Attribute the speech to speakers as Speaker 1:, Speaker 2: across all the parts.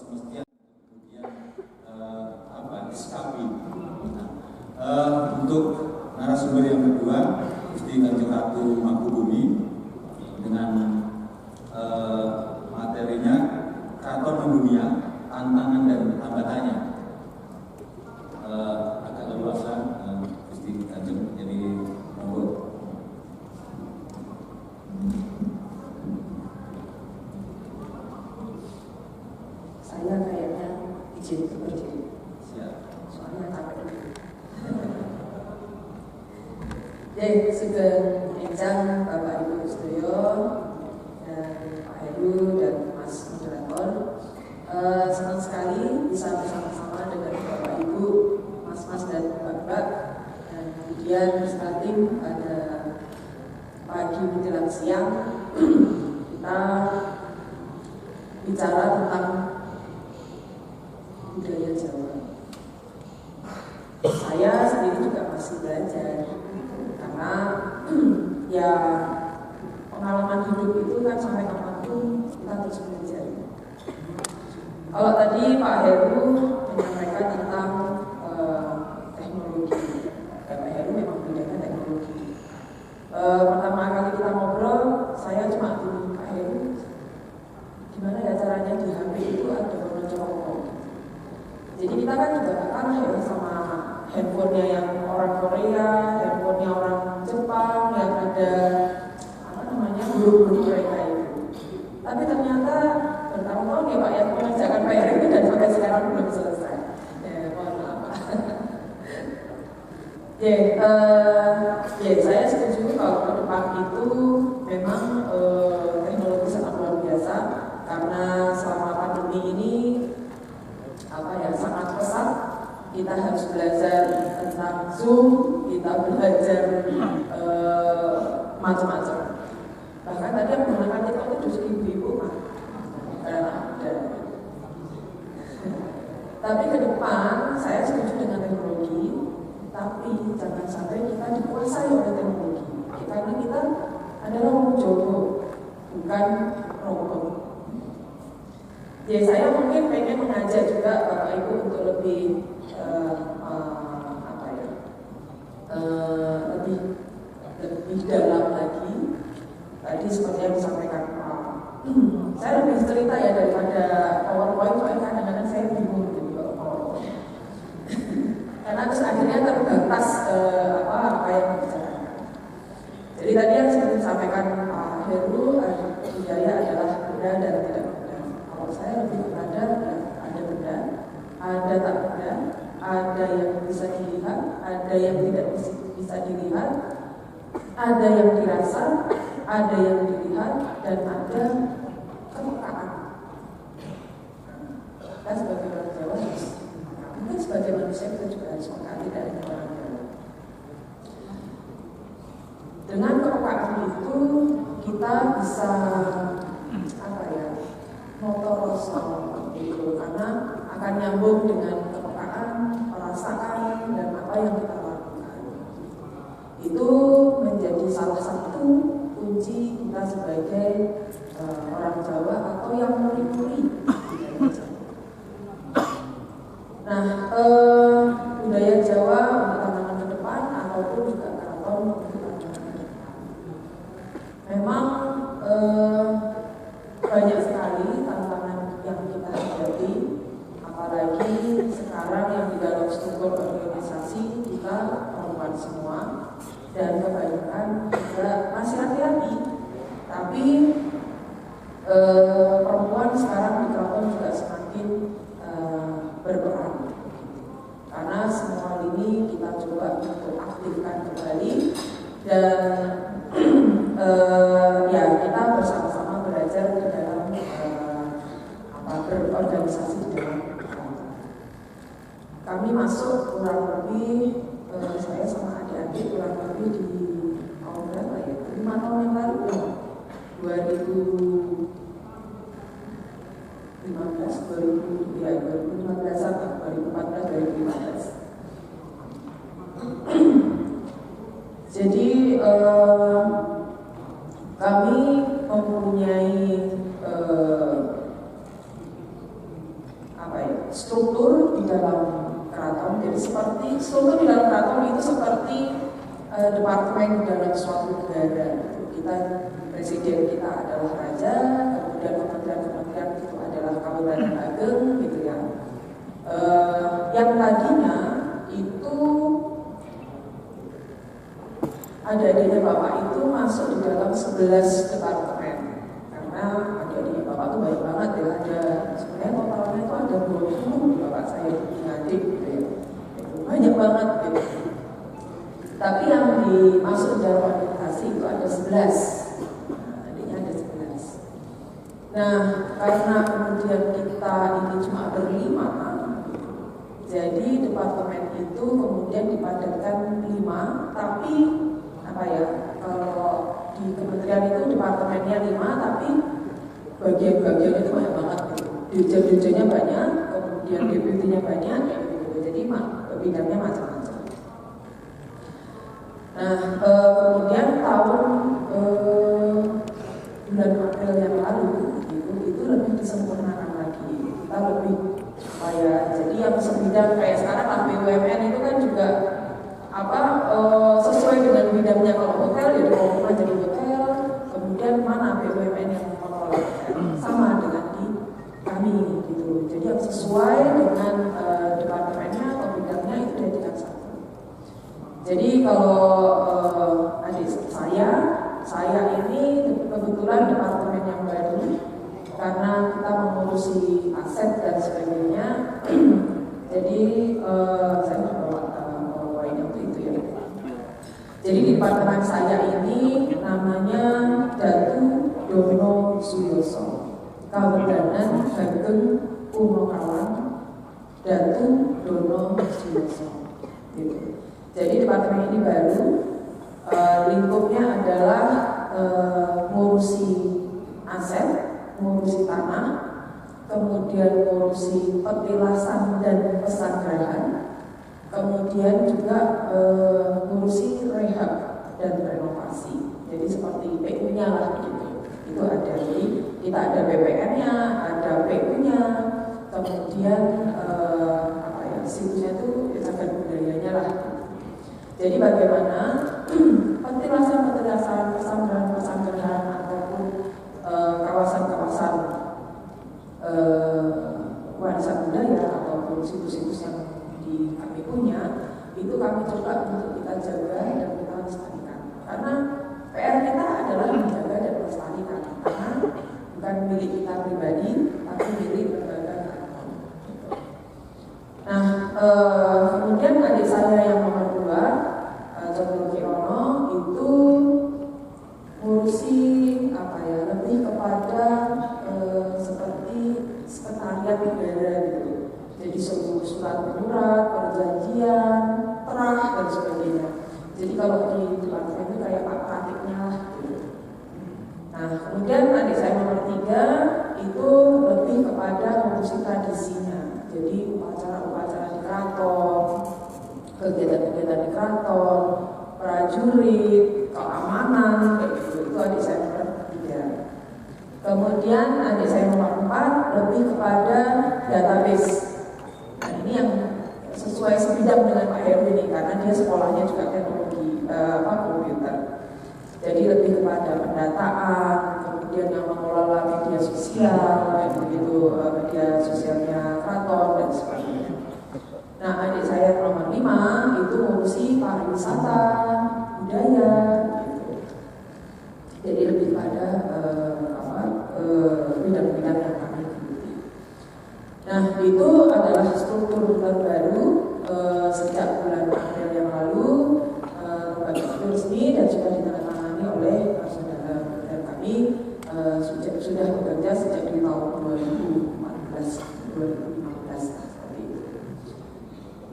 Speaker 1: semestinya kemudian SKP. Untuk narasumber yang kedua, Gusti Kanjeng Ratu Mangkubumi dengan materinya Keraton Mendunia, tantangan dan hambatannya. Agak leluasa Gusti Kanjeng, jadi monggo.
Speaker 2: Saya kayaknya izin berdiri.
Speaker 1: Siap.
Speaker 2: Soalnya capek. Jadi sugeng enjang Bapak Ibu sedaya dan Pak Heru dan Mas Moderator, senang sekali bisa bersama-sama dengan Bapak Ibu, Mas-Mas dan Mbak-Mbak, dan kemudian beserta tim pada pagi menjelang siang kita bicara tentang budaya Jawa. Saya sendiri juga masih belajar karena ya pengalaman hidup itu kan sampai kapanpun kita terus belajar. Kalau tadi Pak Heru menyampaikan tentang teknologi, Pak Heru memang bidangnya teknologi. Pertama kali kita ngobrol, saya cuma tanya Pak Heru, gimana ya caranya di HP itu ada monocolok. Jadi kita kan juga gak kalah ya sama handphonenya yang orang Korea, handphonenya orang Jepang yang ada huruf-huruf mereka itu. Tapi ternyata bertahun-tahun ya Pak ya mengerjakan PR ini dan sampai sekarang belum selesai. Ya mohon maaf. Saya setuju kalau ke depan itu memang teknologi sangat luar biasa karena selama pandemi ini sangat pesat. Kita harus belajar tentang Zoom, kita belajar macam-macam. Bahkan tadi yang menggunakan TikTok itu justru ibu-ibu kan, anak muda. Tapi ke depan saya setuju dengan teknologi, tapi jangan sampai kita dikuasai oleh teknologi. Karena kita adalah wong Jawa, bukan robot. Ya saya mungkin pengen mengajak juga Bapak Ibu untuk lebih lebih dalam lagi. Tadi seperti yang disampaikan saya lebih cerita ya daripada PowerPoint, soalnya kadang-kadang saya bingung gitu kalau PowerPoint. Karena terus akhirnya terbatas apa yang dibicarakan. Jadi tadi yang seperti disampaikan Pak Heru, budaya adalah benda dan tidak benda. Kalau saya lebih kepada ada benda, ada tak benda, ada yang bisa dilihat, ada yang tidak bisa dilihat, ada yang dirasa, ada yang dilihat, dan ada kepekaan. Kita sebagai orang Jawa harus, mungkin sebagai manusia kita juga harus peka, tidak hanya orang Jawa. Dengan kepekaan itu kita bisa motoros itu karena akan nyambung dengan kepekaan, perasaan, dan apa yang kita lakukan. Itu menjadi salah satu kunci kita sebagai orang Jawa atau yang muri-muri. Nah, budaya Jawa untuk tantangan ke depan ataupun juga keraton untuk tantangan ke depan. Memang banyak sekali tantangan yang kita hadapi, apalagi sekarang yang di dalam struktur organisasi kita perempuan semua dan kebanyakan juga masih laki-laki, tapi perempuan sekarang di keraton juga semakin berperan. Karena semua ini kita coba untuk aktifkan kembali dan ya kita bersama-sama belajar di dalam berorganisasi di dalam kami masuk kurang lebih saya sama adik-adik kurang lebih di tahun berapa ya? 5 tahun yang lalu ya? 2015 atau 2014 2015. Jadi kami mempunyai struktur di dalam keraton. Jadi seperti struktur di dalam keraton itu seperti departemen di dalam suatu negara. Kita presiden kita adalah raja, kemudian kementerian-kementerian itu adalah kabupaten agung gitu ya. Yang tadinya itu adik-adiknya Bapak itu masuk di dalam 11 departemen. Karena adik-adiknya Bapak itu banyak banget ya, ada sebenarnya totalnya itu ada 20 Bapak saya punya adik gitu ya. Banyak banget gitu. Tapi yang dimasuk dalam organisasi itu ada 11. Adiknya ada 11. Nah, karena kemudian kita ini cuma berlima, jadi departemen itu kemudian dipadatkan 5, tapi apa ya, kalau di kementerian itu departemennya 5, tapi bagian-bagian itu banyak banget gitu. Dirjen-dirjennya banyak, kemudian deputinya banyak, gitu. Jadi bidangnya macam-macam. Nah, kemudian tahun bulan April yang lalu itu lebih disempurnakan lagi. Kita lebih supaya jadi yang sebidang kayak sekarang lah BUMN itu kan juga sesuai dengan bidangnya. Kalau hotel ya dikelola jadi hotel, kemudian mana BUMN yang mengelola hotel sama dengan di kami gitu. Jadi yang sesuai dengan departemennya atau bidangnya itu dijadikan satu. Jadi kalau adik saya ini kebetulan departemen yang baru karena kita mengurusi aset dan sebagainya. Jadi saya bawa ini waktu itu ya. Jadi di departemen saya ini namanya Datu Dono Suyoso, Kawedanan Bageng Punokawan Datu Dono Suyoso. Gitu. Jadi departemen ini baru, lingkupnya adalah ngurusi aset, ngurusi tanah, kemudian ngurusi petilasan dan pesanggrahan, kemudian juga ngurusi rehab dan renovasi. Jadi seperti PU-nya lah gitu. Itu ada, jadi kita ada BPN-nya, ada PU-nya, kemudian situsnya itu cagar budayanya lah. Jadi bagaimana petilasan-petilasan, pesanggrahan ataupun kawasan-kawasan warisan budaya ataupun situs-situs yang kami punya, itu kami coba untuk kita jaga dan kita lestarikan. Karena PR kita adalah menjaga dan melestarikan, karena bukan milik kita pribadi, tapi milik lembaga keraton. Nah, kemudian adik saya yang nomor 2, Cokro Kirono, itu ngurusi lebih kepada seperti sekretariat negara gitu. Jadi seluruh surat menyurat, perjanjian, terah dan sebagainya. Jadi kalau di departemen itu kayak Pak Pratiknya lah gitu. Nah, kemudian adik saya nomor 3 itu lebih kepada ngurusi tradisinya. Jadi upacara-upacara di keraton, kegiatan-kegiatan di keraton, prajurit, keamanan, kayak gitu. Itu adik saya nomor 3. Kemudian adik saya nomor 4 lebih kepada database. Nah, ini yang sesuai sebidang dengan Pak Heru ini, karena dia sekolahnya juga teknologi komputer. Jadi lebih kepada pendataan, kemudian yang mengelola media sosial, kayak begitu, media sosialnya keraton dan sebagainya. Nah, adik saya nomor 5 itu ngurusi pariwisata, budaya, gitu. Jadi lebih pada bidang-bidang yang kami ikuti. Nah, itu adalah struktur terbaru sejak bulan April yang lalu, lembaga resmi dan sudah ditandatangani oleh saudara, dan kami sudah bekerja sejak di tahun 2015 seperti itu.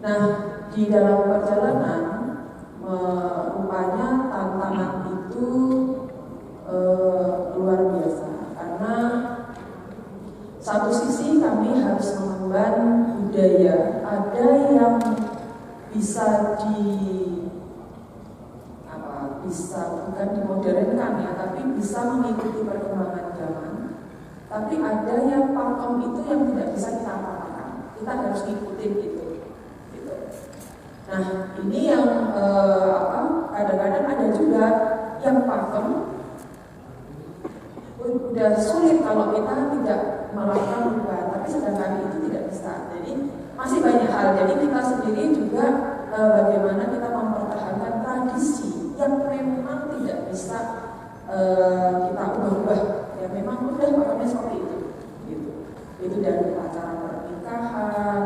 Speaker 2: Nah, di dalam perjalanan rupanya tantangan itu luar biasa, karena satu sisi kami harus mengemban budaya, ada yang bisa bukan dimodernkan ya, tapi bisa mengikuti perkembangan zaman. Tapi ada yang pakem itu yang tidak bisa kita apa-apakan. kita harus ngikutin gitu. Nah ini yang kadang-kadang ada juga yang pakem udah sulit kalau kita tidak melakukan perubahan, tapi sedangkan itu tidak bisa. Jadi masih banyak hal. Jadi kita sendiri juga bagaimana kita mempertahankan tradisi yang memang tidak bisa kita ubah-ubah. Ya memang udah pakemnya seperti itu. Gitu. Itu dari acara pernikahan,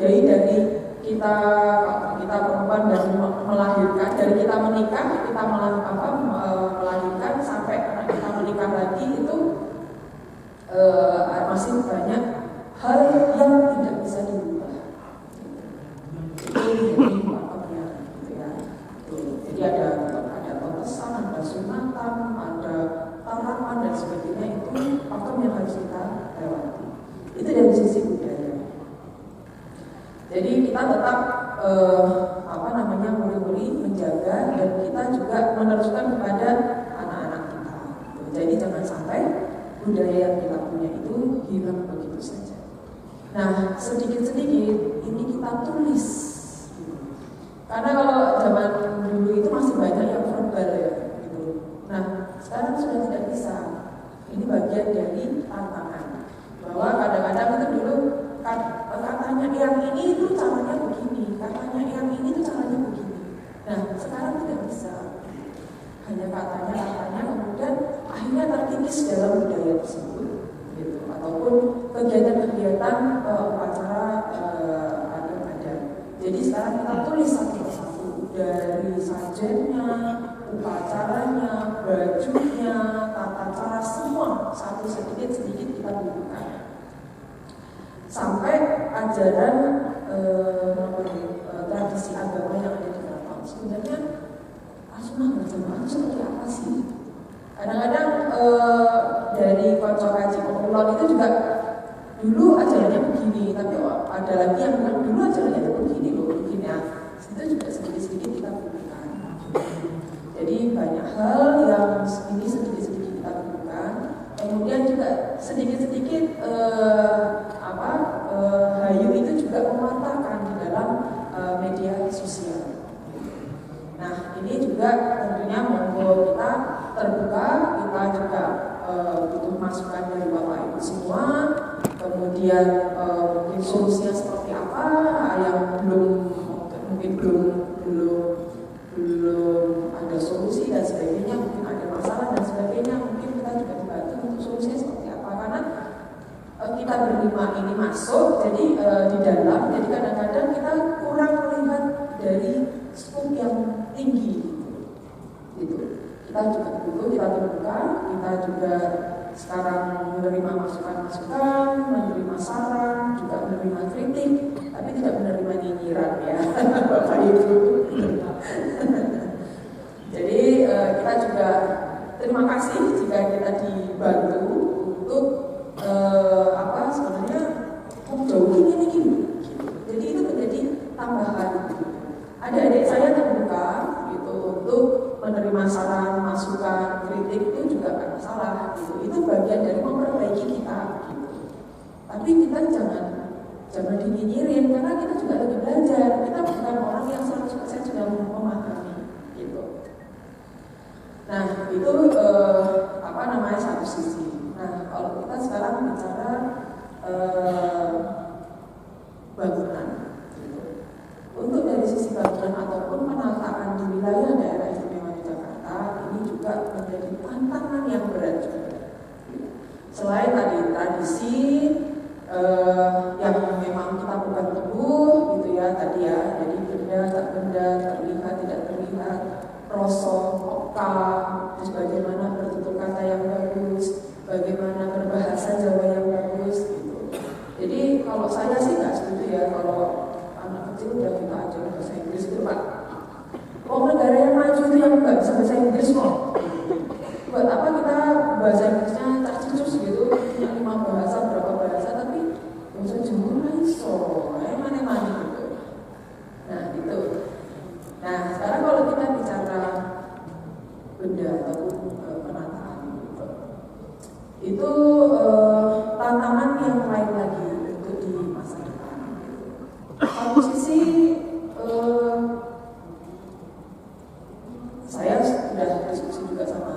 Speaker 2: dari kita perempuan dan melahirkan, dari kita menikah, kita melahirkan sampai anak kita menikah lagi itu masih banyak hal yang tidak bisa diubah. Itu pakemnya, gitu ya. Jadi ada pesan, ada sunatan, ada tarapan dan sebagainya, itu pakem yang harus kita lewati. Itu dari sisi budaya. Jadi kita tetap muri-muri menjaga, dan kita juga meneruskan kepada anak-anak kita. Jadi jangan sampai budaya yang kita punya itu hilang begitu saja. Nah, sedikit-sedikit ini kita tulis. Karena kalau zaman dulu itu masih banyak yang verbal ya, gitu. Nah, sekarang sudah tidak bisa. Ini bagian dari tantangan. Bahwa kadang-kadang itu dulu katanya yang ini itu caranya begini, katanya yang ini itu caranya begini. Nah, sekarang tidak bisa. Hanya katanya, kemudian akhirnya terkikis dalam budaya tersebut, gitu. Ataupun kegiatan-kegiatan upacara yang ada. Jadi sekarang kita tulis satu persatu, dari sajennya, upacaranya, bajunya, tata cara, semua satu sedikit kita bukukan. Sampai ajaran tradisi agama yang ada di keraton. Sebenarnya sunnah berjamaah itu seperti apa sih? Kadang-kadang dari konco kaji pemulon itu juga dulu ajarannya begini, tapi ada lagi yang bilang dulu ajarannya itu begini loh, begini ya. Itu juga sedikit-sedikit kita bukukan. Jadi banyak hal yang ini sedikit-sedikit kita bukukan. Kemudian juga sedikit-sedikit Hayu itu juga mematahkan di dalam media sosial. Nah, ini juga tentunya monggo kita terbuka, kita juga butuh masukan dari Bapak Ibu semua. Kemudian mungkin solusinya seperti apa yang belum ada solusi dan sebagainya, mungkin ada masalah dan sebagainya, mungkin kita juga dibantu untuk solusinya seperti apa, karena kita berlima ini masuk jadi di dalam, jadi kadang-kadang kita kurang melihat dari skop yang tinggi gitu. Kita juga butuh, kita terbuka, kita juga sekarang menerima masukan-masukan, menerima saran, juga menerima kritik, tapi tidak menerima nyinyiran ya Bapak Ibu. Jadi kita juga terima kasih jika kita dibantu untuk sebenarnya jauh ini gini. Jadi itu menjadi tambahan. Adik-adik saya terbuka gitu untuk menerima saran, masukan, kritik, itu juga gak masalah gitu. Itu bagian dari memperbaiki kita gitu. Tapi kita jangan dinyinyirin, karena kita juga lagi belajar. Kita bukan orang yang 100% sudah memahami gitu. Nah, itu satu sisi. Nah, kalau kita sekarang bicara bangunan gitu. Untuk dari sisi bangunan ataupun penataan di wilayah daerah istimewa Yogyakarta, ini juga menjadi tantangan yang berat juga. Selain tadi tradisi yang memang kita bukan teguh gitu ya tadi ya, jadi benda tak benda, terlihat tidak terlihat, rosok, peka, terus bagaimana bertutur kata yang bagus, bagaimana berbahasa Jawa yang bagus gitu. Jadi kalau saya sih nggak setuju ya kalau anak kecil udah kita ajar bahasa Inggris itu Pak. Negara yang maju itu yang nggak bisa bahasa Inggris kok. Buat apa kita bahasa Inggrisnya tercicus gitu, punya 5 bahasa, berapa bahasa, tapi bahasa Jawa lain so, mana-mana gitu. Nah gitu. Nah sekarang kalau kita bicara benda ataupun penataan gitu, itu tantangan yang lain lagi untuk di masa depan. sudah diskusi juga sama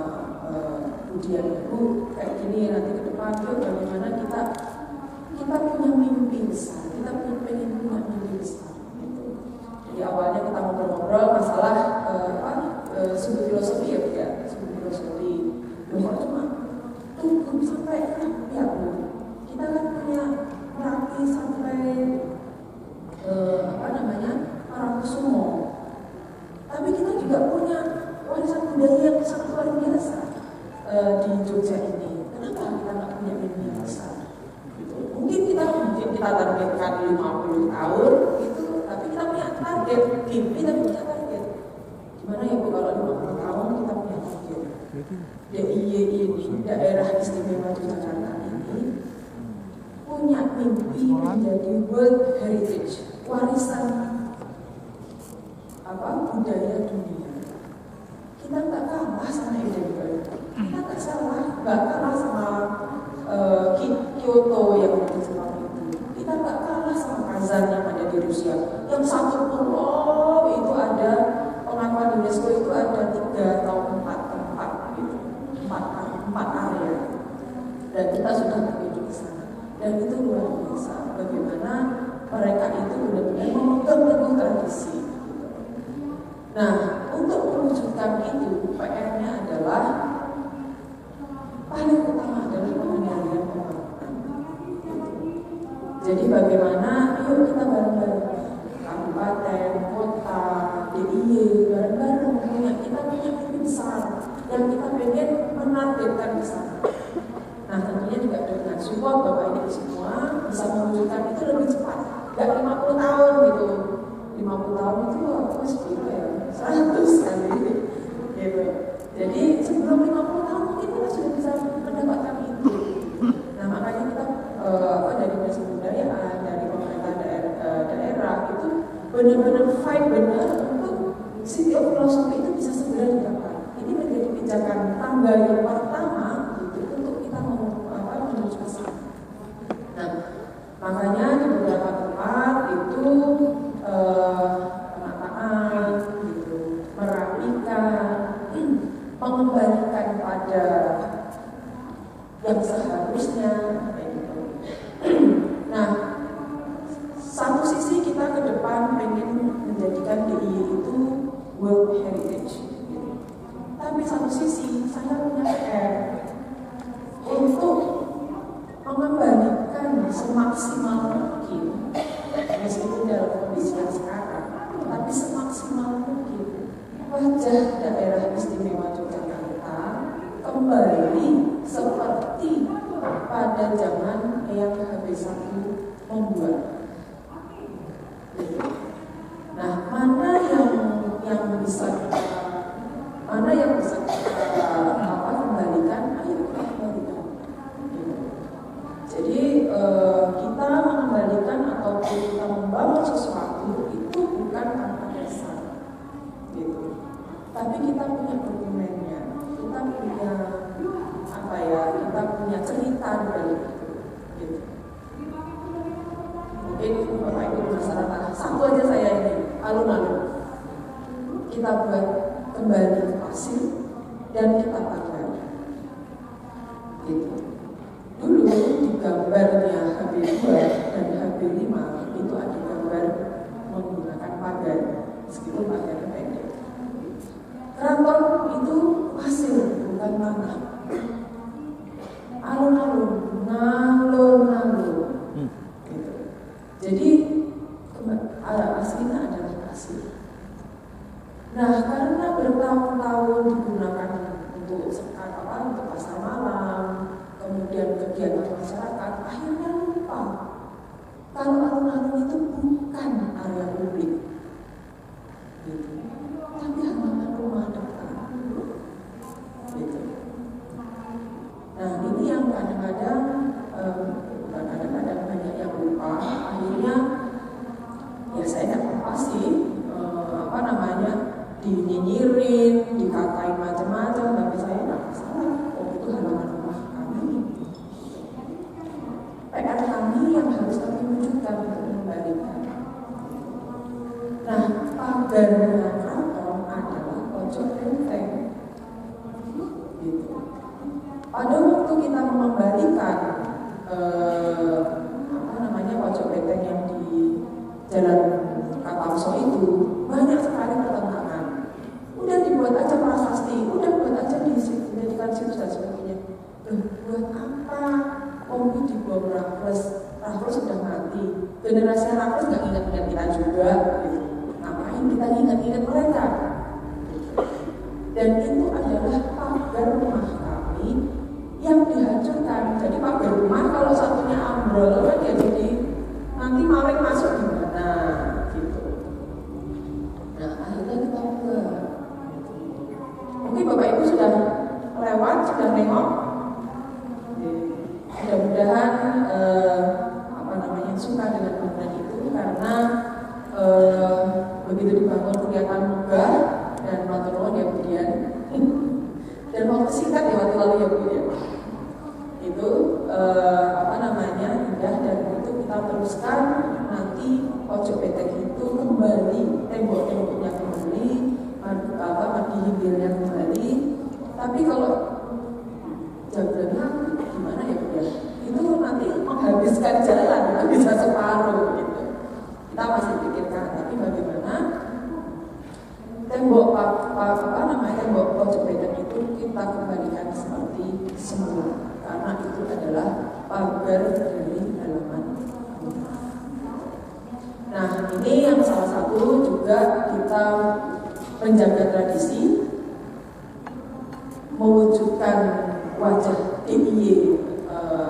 Speaker 2: Budian, Bu, kayak gini nanti ke depan yuk bagaimana kita punya mimpi besar, kita pengen punya mimpi besar gitu. Jadi awalnya kita ngobrol-ngobrol masalah sumber filosofi ya, sumber filosofi. Bukan cuma tunggu sampai ya Bu, kita kan punya Merapi sampai Parangkusumo, tapi kita juga punya warisan budaya yang sangat luar biasa di Jogja ini. Kenapa kita nggak punya mimpi yang besar? Gitu. Mungkin kita targetkan 50 tahun gitu, tapi kita punya target mimpi, tapi punya target. Gimana ya Bu kalau 50 tahun kita punya target? DIY ini, Daerah Istimewa Yogyakarta ini punya mimpi menjadi World Heritage, warisan budaya dunia. Kita nggak kalah sama Edinburgh, kita nggak kalah sama Kyoto yang ada di Jepang itu, kita nggak kalah sama Kazan yang ada di Rusia. Yang satu pulau itu ada pengakuan UNESCO itu ada 3 atau 4 tempat gitu, 4 area, dan kita sudah terjun ke sana. Dan itu luar biasa bagaimana mereka itu benar-benar memegang teguh tradisi. Nah, untuk mewujudkan itu, PR-nya adalah paling utama adalah pengendalian pembangunan. Jadi bagaimana, yuk kita bareng-bareng, kabupaten, kota, DIY, bareng-bareng kita punya mimpi besar yang kita pengen menargetkan di sana. Nah, tentunya juga dengan support Bapak Ibu semua bisa mewujudkan itu lebih cepat. Gak 50 tahun gitu. 50 tahun itu masih kira ya 100 kali gitu. Jadi sebelum 50 tahun mungkin kita sudah bisa mendapatkan itu. Nah, makanya kita dari Dinas Kebudayaan, dari pemerintah daerah itu benar-benar fight benar untuk City of Philosophy itu bisa segera didapat. Ini menjadi pijakan tangga yang pertama untuk kita menuju ke sana. Nah, makanya di beberapa tempat itu penataan, gitu, merapikan, mengembalikan pada yang seharusnya, gitu. Nah, satu sisi kita ke depan pengen menjadikan DIY itu World Heritage, gitu. Tapi satu sisi saya punya PR untuk mengembalikan semaksimal mungkin, meskipun dalam kondisi yang sekarang, tapi semaksimal mungkin wajah Daerah Istimewa Yogyakarta kembali seperti pada zaman Eyang HB1 membuat. Nah, mana yang bisa kita kembalikan? Ayo kita kembalikan. Jadi kita mengembalikan ataupun kita membangun sesuatu itu bukan tanpa dasar, gitu. Tapi kita punya dokumennya, kita punya kita punya cerita dari itu, gitu. Mungkin Bapak Ibu masyarakat, satu aja saya ini alun-alun kita buat kembali ke pasir dan kita pakai, gitu. Dulu di gambarnya HB2 dan HB5 itu ada gambar menggunakan pagar, meskipun pagarnya pendek. Keraton itu pasir, bukan tanah. Alun-alun, ngalur-ngalur, gitu. Jadi aslinya adalah pasir. Nah, karena bertahun-tahun digunakan untuk pasar malam, kemudian kegiatan masyarakat, akhirnya lupa kalau alun-alun itu bukan area publik, gitu. Tapi halaman rumah depan, gitu. Nah, ini yang kadang-kadang banyak yang lupa. Akhirnya ya saya nggak apa sih dinyinyirin, dikatain macam-macam, tapi saya nggak masalah. Oh, itu halaman rumah kami. PR kami yang harus kami wujudkan untuk mengembalikan. Nah, pagarnya keraton adalah pojok benteng. pada waktu kita mengembalikan pojok benteng yang di Jalan Katamso itu banyak sekali pertentangan. Udah dibuat aja prasasti, udah buat aja dijadikan situs dan sebagainya. Buat apa? Pompi dibom Raffles sudah mati. Generasi Raffles nggak ingat-ingat kita juga. Gitu. Ngapain kita ingat-ingat mereka? Dan itu adalah pagar rumah kami yang dihancurkan. Jadi pagar rumah kalau satunya ambrol kan ya jadi nanti maling masuk gimana gitu. Nah akhirnya kita buka. Mungkin Bapak Ibu sudah lewat, sudah nengok. Mudah-mudahan suka dengan bangunan itu karena begitu dibangun kelihatan megah dan matur ya kemudian dan waktu singkat ya waktu lalu ya kemudian itu indah dan itu kita teruskan nanti pojok benteng itu kembali tembok-temboknya kembali mandi hibilnya kembali. Tapi kalau jalannya gimana ya kemudian itu nanti menghabiskan jalan itu bisa separuh gitu. Kita masih pikirkan tapi bagaimana tembok tembok pojok benteng itu kita kembalikan seperti semula karena itu adalah pagar dari halaman. Nah ini yang salah satu juga kita menjaga tradisi mewujudkan wajah DIY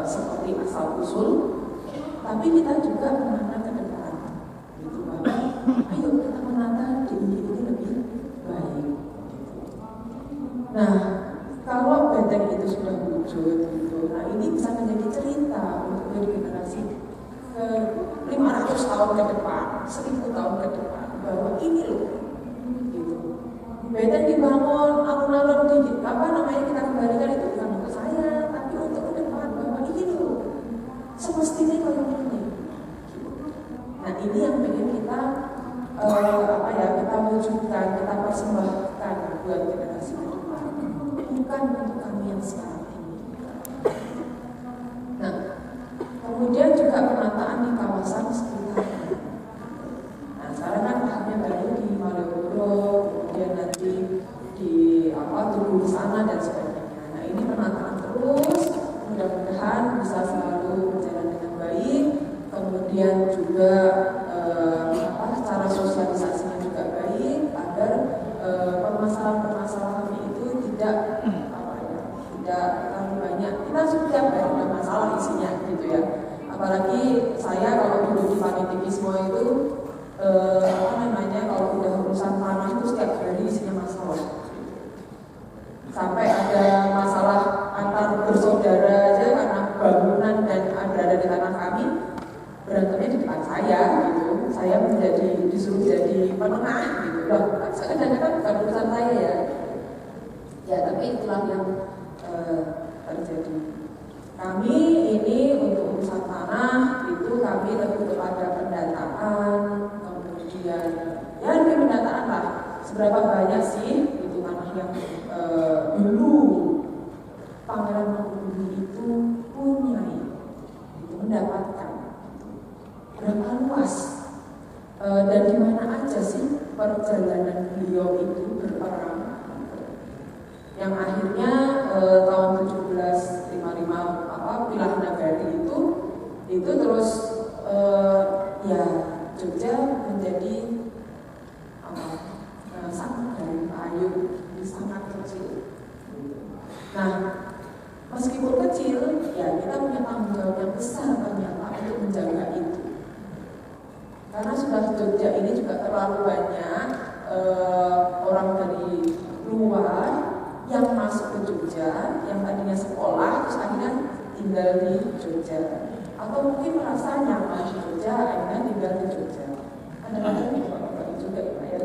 Speaker 2: seperti asal usul, tapi kita juga menata ke depan. Gitu, ayo kita menata DIY ini lebih baik. Nah, kalau benteng itu sudah wujud, gitu, nah ini bisa menjadi cerita untuk generasi ke 500 tahun ke depan, 1000 tahun ke depan, bahwa ini loh, gitu. Benteng dibangun, alun-alun kita kembalikan itu bukan untuk saya, tapi untuk ke depan bahwa ini loh, semestinya kalau ini. Nah ini yang ingin kita kita wujudkan, kita persembahkan buat generasi ke depan, bukan untuk kami yang sekarang ini. Nah kemudian juga penataan di kawasan sekitarnya. Nah sekarang kan tahapnya baru di Malioboro, kemudian nanti di Tugu sana dan sebagainya. Nah ini penataan terus, mudah-mudahan bisa selalu berjalan dengan baik. Kemudian juga cara sosialisasinya juga baik agar permasalahan-permasalahan itu tidak terlalu banyak. Kita setiap hari ada masalah isinya gitu ya. Apalagi saya kalau dulu di panitivisme itu kalau udah urusan tanah itu setiap hari isinya masalah. Sampai ada masalah antar bersaudara aja karena bangunan dan berada di tanah kami, berantemnya di depan saya gitu. Saya disuruh jadi penengah gitu. Loh, kadang-kadang bukan urusan saya ya. Ya tapi itulah yang terjadi. Kami ini untuk urusan tanah itu kami lebih kepada pendataan, kemudian ya lebih pendataan lah. Seberapa banyak sih itu tanah yang dulu Pangeran Mangkubumi itu punya itu mendapatkan berapa luas dan di mana aja sih perjalanan beliau itu berperang yang akhirnya tahun 1755 Pilah Nagari itu terus ya Jogja menjadi sangat dari Ayub sangat kecil. Nah, meskipun kecil, ya kita punya tanggung jawab yang besar ternyata untuk menjaga itu. Karena sudah Jogja ini juga terlalu banyak orang dari luar yang masuk ke Jogja, yang tadinya sekolah, terus akhirnya tinggal di Jogja. Atau mungkin merasa nyaman di Jogja, akhirnya tinggal di Jogja. Kadang-kadang bapak-bapak juga ya.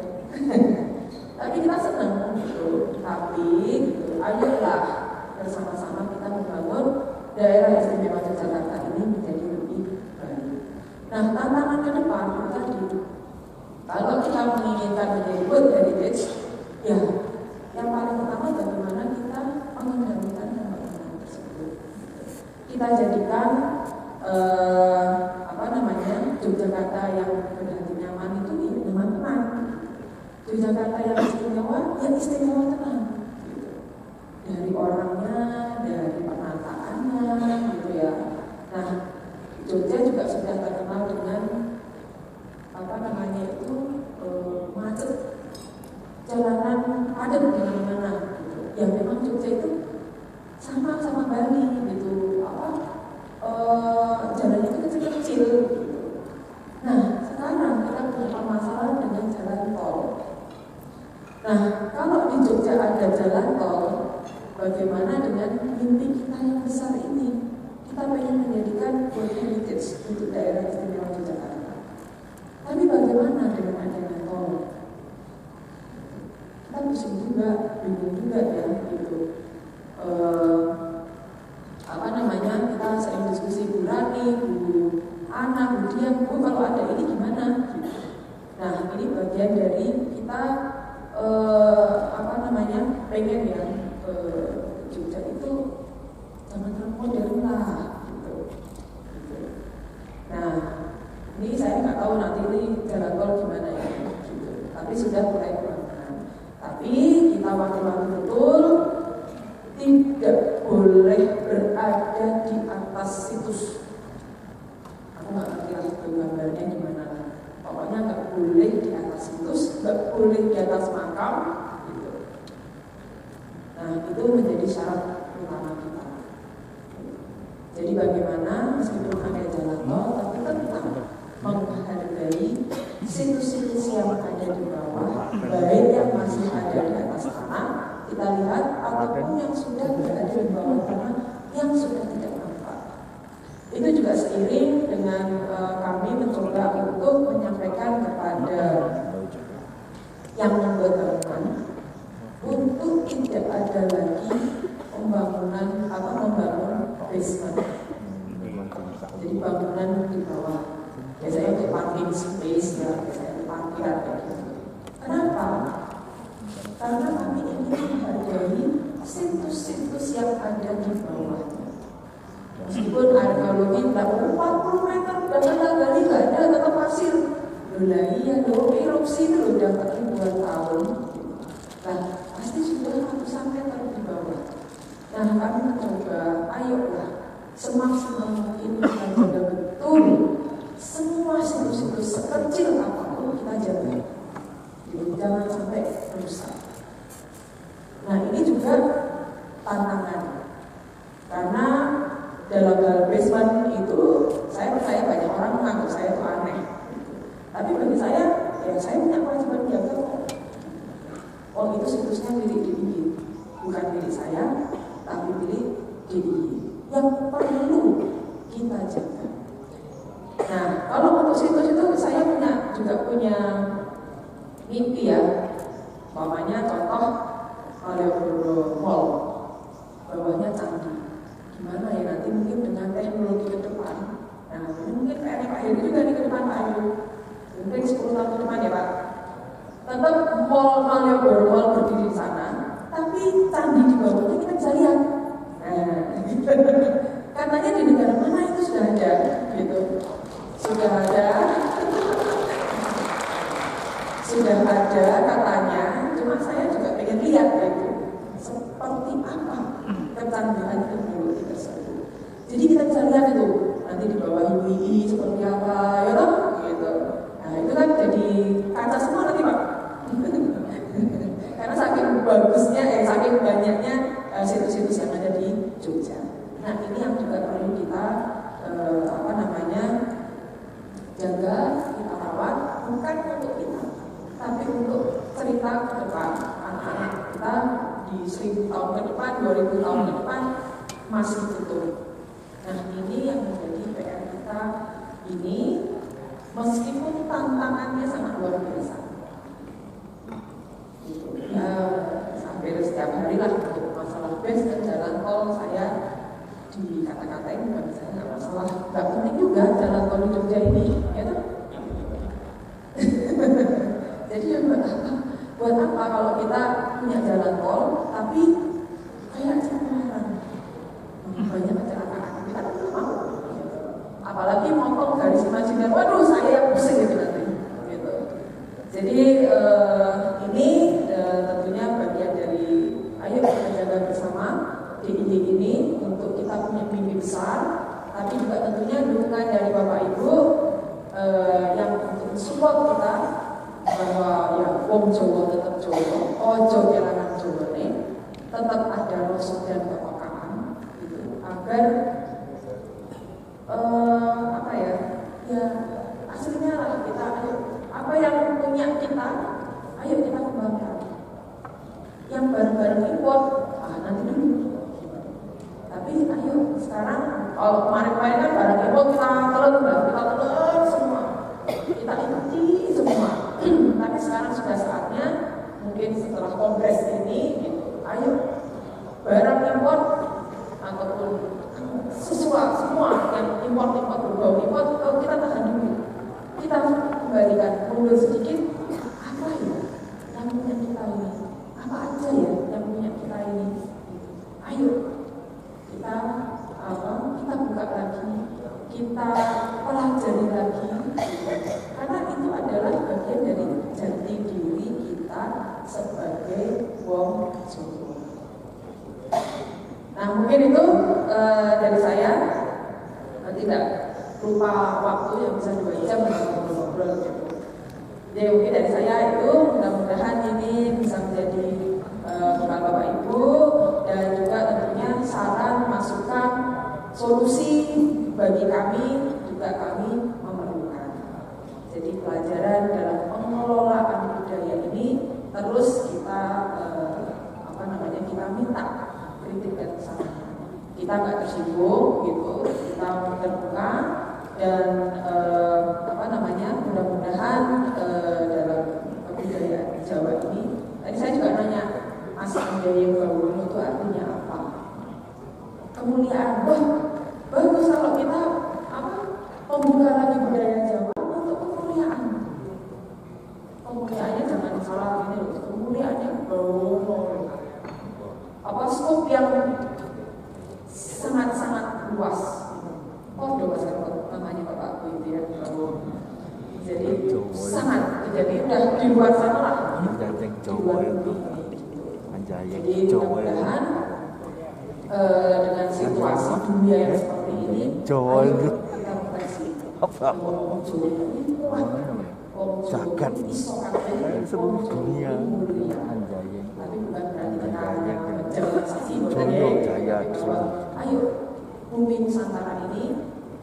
Speaker 2: Tapi kita senang gitu, tapi gitu, ayolah bersama-sama kita membangun daerah istimewa Yogyakarta ini menjadi lebih baik. Nah tantangan ke depan itu tadi, kalau kita menginginkan menjadi World Heritage, ya yang paling utama bagaimana kita mengendalikan bangunan tersebut. kita jadikan Yogyakarta yang berhati nyaman itu ya nyaman tenang. Yogyakarta yang istimewa ya istimewa tenang. Dari orangnya, dari penataannya, gitu ya. Nah, Jogja juga sudah terkenal dengan macet, jalanan padat di mana-mana. Gitu. Yang memang Jogja itu sama Bali, gitu. Jalannya itu kecil-kecil. Gitu. Nah, sekarang kita punya masalah dengan jalan tol. Nah, kalau di Jogja ada jalan tol, bagaimana dengan mimpi kita yang besar ini? Kita ingin menjadikan World Heritage untuk daerah istimewa Yogyakarta. Tapi bagaimana dengan adanya tol? Kita bingung juga ya, gitu. Kita sering diskusi Bu Rani, Bu Ana, Bu Dian, Bu kalau ada ini gimana? Nah, ini bagian dari kita pengen ya Jogja itu jangan terlalu modern lah, gitu. Nah, ini saya nggak tahu nanti ini jalan tol gimana ya, gitu. Tapi sudah mulai pelan-pelan. Tapi kita wakil-wakil betul tidak boleh berada di atas situs. Aku nggak ngerti lah itu gambarnya gimana. Pokoknya nggak boleh di atas situs, nggak boleh di atas makam. Gitu. Nah, itu menjadi syarat utama kita. Jadi bagaimana meskipun ada jalan tol, tapi tetap menghargai situs-situs yang ada di bawah, baik yang masih ada di atas tanah, kita lihat, ataupun yang sudah berada di bawah tanah, yang sudah tidak nampak. Itu juga seiring dengan kami mencoba untuk menyampaikan kepada yang membuat bangunan untuk tidak ada lagi membangun basement. Jadi bangunan di bawah. Biasanya untuk parking space ya, biasanya untuk parkiran kayak gitu. Kenapa? Karena kami ingin menghargai situs-situs yang ada di bawah. Meskipun arkeologi bilang 40 meter udah kena gali nggak ada, tetap pasir. Erupsi itu udah ribuan tahun. Nah, pasti sudah ratusan meter di bawah. Nah, kami mencoba, ayolah semaksimal mungkin kita jaga betul semua situs-situs sekecil apapun kita jaga. Jadi jangan sampai rusak. Nah, ini juga tantangan. Karena dalam hal basement itu saya percaya banyak orang menganggap saya itu aneh. Tapi bagi saya, ya saya punya kewajiban jaga kok. Oh, itu situsnya milik DIY, bukan milik saya, tapi milik DIY. Yang perlu kita jaga. Nah, kalau untuk situs itu saya juga punya mimpi ya. Umpamanya contoh Malioboro Mall, bawahnya candi. Gimana ya nanti mungkin dengan teknologi ke depan. Nah, mungkin kayak Pak Heri juga nih ke depan Pak Ayu. Mungkin 10 tahun ke depan ya Pak. Tetap Mall Malioboro Mall berdiri di sana, tapi candi di bawahnya kita bisa lihat. Nah, katanya di negara mana itu sudah ada, gitu. Sudah ada katanya, cuma saya juga pengen lihat gitu. Seperti apa kecanggihan teknologi tersebut. Jadi kita bisa lihat itu nanti di bawah UI seperti apa, ya toh, gitu. Nah itu kan jadi kaca semua nanti Pak. Karena saking bagusnya, saking banyaknya situs-situs yang ada di Jogja. Nah ini yang juga perlu kita jaga, kita rawat, bukan untuk kita, tapi untuk cerita ke depan anak-anak kita di 1000 tahun ke depan, 2000 tahun ke depan masih utuh. Nah ini yang menjadi PR kita ini, meskipun tantangannya sangat luar biasa. Ya hampir setiap hari lah untuk masalah base dan jalan tol saya di kata-katain bukan saya nggak masalah, nggak penting juga jalan tol di Jogja ini, ya kan? Jadi ya buat apa kalau kita punya jalan tol tapi kayak kecelakaan, banyak kecelakaan, kita bekerja bersama DIY ini untuk kita punya mimpi besar, tapi juga tentunya dukungan dari Bapak Ibu yang untuk support kita bahwa ya wong Jawa tetap Jawa, ojo kelangan Jawa nih, tetap ada rasa dan kepekaan gitu, agar aslinya lah kita apa yang punya kita, ayo kita kembangkan. Yang bareng-bareng import, nanti dulu. Tapi ayo sekarang, kalau kemarin-kemarin kan barang import kita telan semua, kita ikuti semua. Tapi sekarang sudah saatnya, mungkin setelah kongres ini, gitu, ayo barang import ataupun semua yang import berbau import, kita tahan dulu. Kita kembalikan mundur sedikit, apa ya yang punya kita ini? Apa aja ya yang punya kita ini? Ayo kita buka lagi, kita pelajari lagi, karena itu adalah bagian dari jati diri kita sebagai wong Jawa. Nah mungkin itu dari saya, tidak lupa waktu yang bisa 2 jam ngobrol gitu. Jadi mungkin dari saya itu mudah-mudahan ini bisa menjadi bekal Bapak Ibu dan juga tentunya saran, masukan, solusi bagi kami juga kami memerlukan. Jadi pelajaran dalam pengelolaan budaya ini terus kita kita minta kritik dan saran. Kita nggak tersinggung gitu, kita terbuka dan mudah-mudahan dalam kebudayaan Jawa ini. Tadi saya juga nanya, Mas Budaya Bawono itu artinya apa? Kemuliaan. Wah, bagus kalau kita membuka lagi budaya Jawa untuk kemuliaan. Kemuliaannya jangan salah ini loh. Kemuliaannya Bawono. Skop yang sangat-sangat luas. Namanya Bapak Bu itu ya. Jadi sangat, jadi udah di luar sana lah. Jadi mudah-mudahan dengan situasi dunia yang seperti ini, kita refleksi.
Speaker 3: Zakat seluruh dunia.
Speaker 2: Tapi bukan berarti kita
Speaker 3: Jaya.
Speaker 2: Ayo bumi Nusantara ini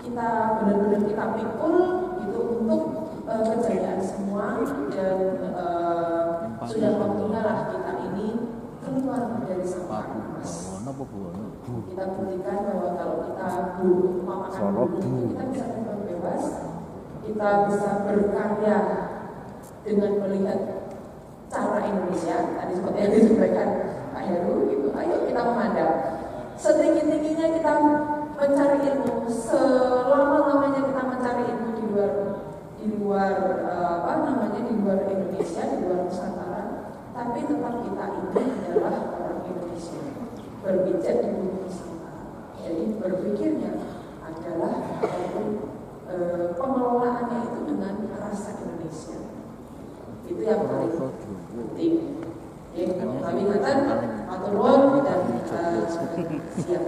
Speaker 2: kita benar-benar kita pikul gitu untuk kejayaan semua dan sudah waktunya lah kita ini keluar dari sampah emas. Kita buktikan bahwa kalau kita makan bumi kita bisa terbang bebas, kita bisa berkarya dengan melihat cara Indonesia tadi seperti yang disampaikan Pak Heru gitu. Ayo kita memandang setinggi-tingginya kita mencari ilmu, selama-lamanya kita mencari ilmu di luar Indonesia, di luar Nusantara, tapi tetap kita ini adalah orang Indonesia berpijak di bumi Nusantara. Jadi berpikirnya adalah pengelolaannya itu dengan rasa Indonesia. Itu yang paling penting. Kami katakan matur nuwun dan siap.